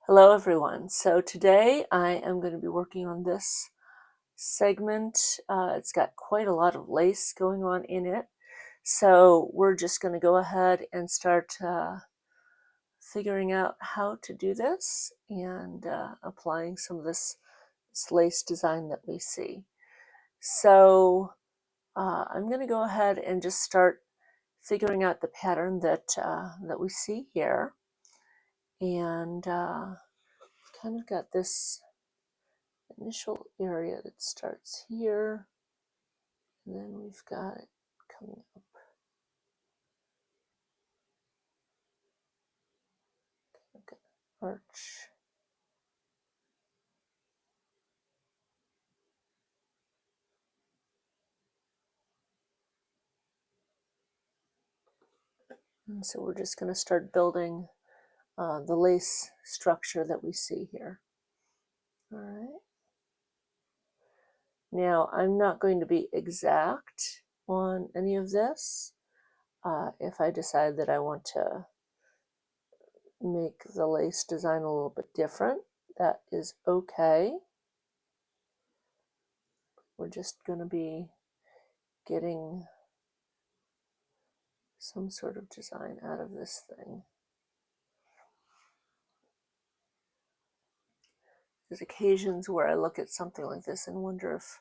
Hello everyone. So today I am going to be working on this segment. It's got quite a lot of lace going on in it. So we're just going to go ahead and start figuring out how to do this and applying some of this lace design that we see. So I'm going to go ahead and just start figuring out the pattern that we see here. And kind of got this initial area that starts here, and then we've got it coming up. Like an arch. And so we're just going to start building the lace structure that we see here. All right. Now, I'm not going to be exact on any of this. If I decide that I want to make the lace design a little bit different, that is okay. We're just going to be getting some sort of design out of this thing. There's occasions where I look at something like this and wonder if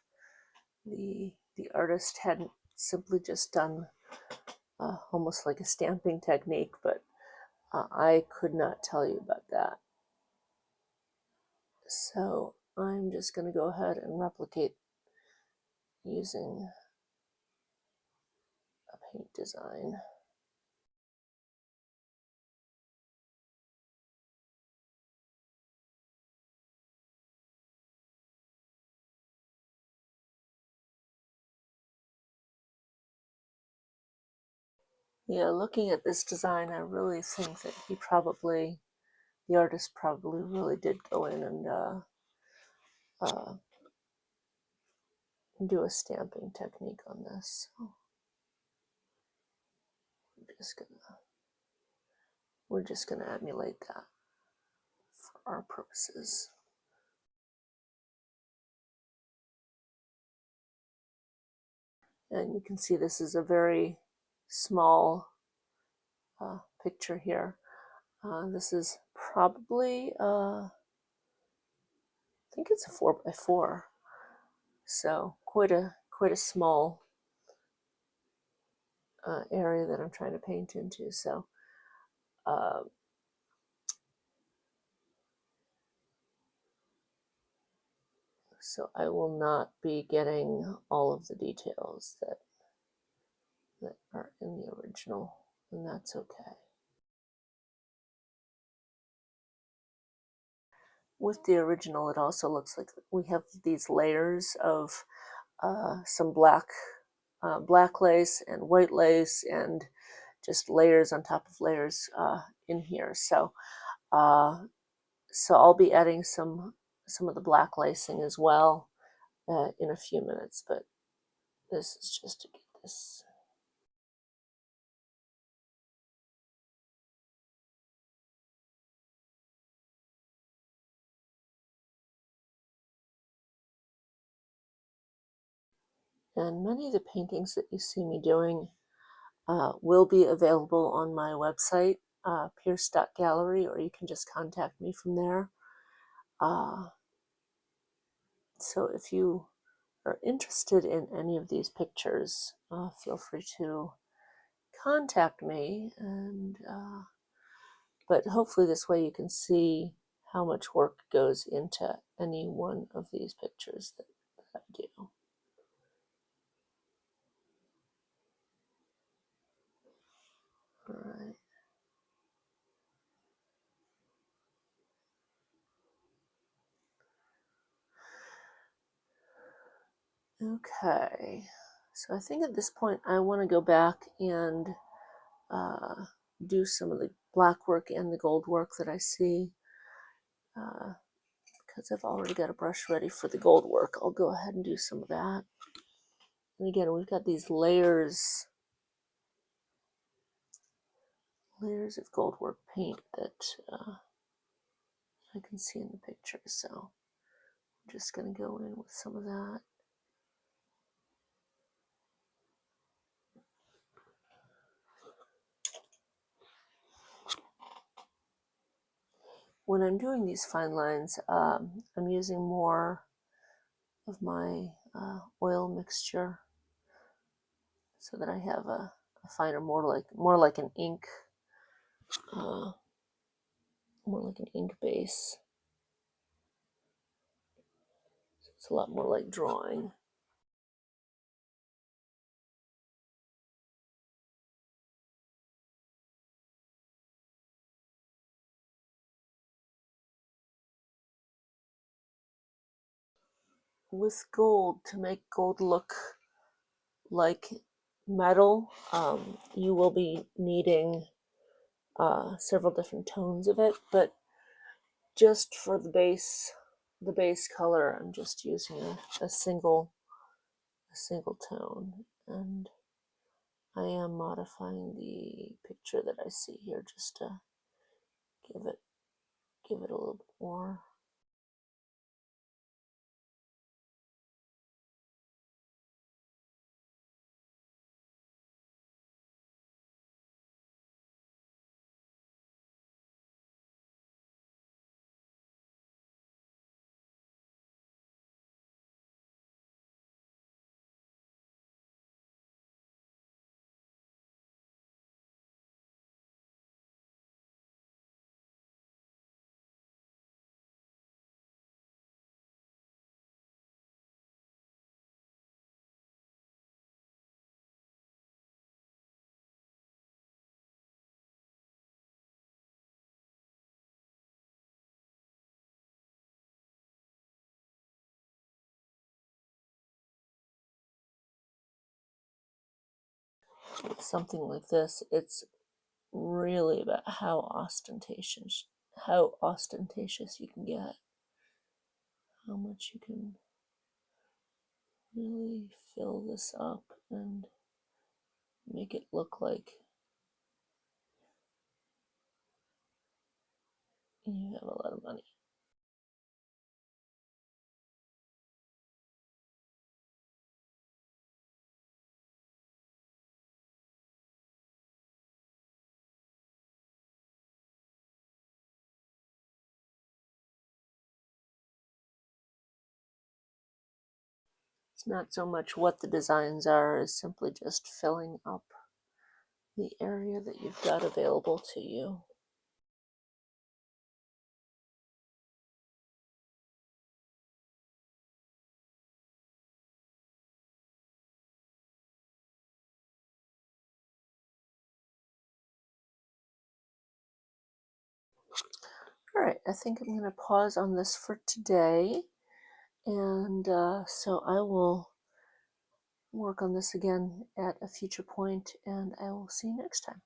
the artist hadn't simply just done almost like a stamping technique, but I could not tell you about that. So I'm just going to go ahead and replicate using a paint design. Yeah, looking at this design, I really think that the artist probably really did go in and do a stamping technique on this. So we're just gonna emulate that for our purposes. And you can see this is a very small picture here. This is probably, I think it's a 4x4, so quite a small area that I'm trying to paint into. So so I will not be getting all of the details that are in the original, and that's okay. With the original, it also looks like we have these layers of some black lace and white lace, and just layers on top of layers in here. So so I'll be adding some of the black lacing as well in a few minutes, but this is just to get this. And many of the paintings that you see me doing will be available on my website, pierce.gallery, or you can just contact me from there. So if you are interested in any of these pictures, feel free to contact me, and but hopefully this way you can see how much work goes into any one of these pictures that I do. All right. Okay, so I think at this point I want to go back and do some of the black work and the gold work that I see. Because I've already got a brush ready for the gold work, I'll go ahead and do some of that. And again, we've got these layers of gold work paint that I can see in the picture. So I'm just going to go in with some of that. When I'm doing these fine lines, I'm using more of my oil mixture so that I have a finer, more like an ink, more like an ink base. So it's a lot more like drawing. With gold, to make gold look like metal, you will be needing several different tones of it, but just for the base color, I'm just using a single tone, and I am modifying the picture that I see here just to give it a little bit more. With something like this, it's really about how ostentatious you can get, how much you can really fill this up and make it look like you have a lot of money. It's not so much what the designs are as simply just filling up the area that you've got available to you. All right, I think I'm going to pause on this for today, and so I will work on this again at a future point, and I will see you next time.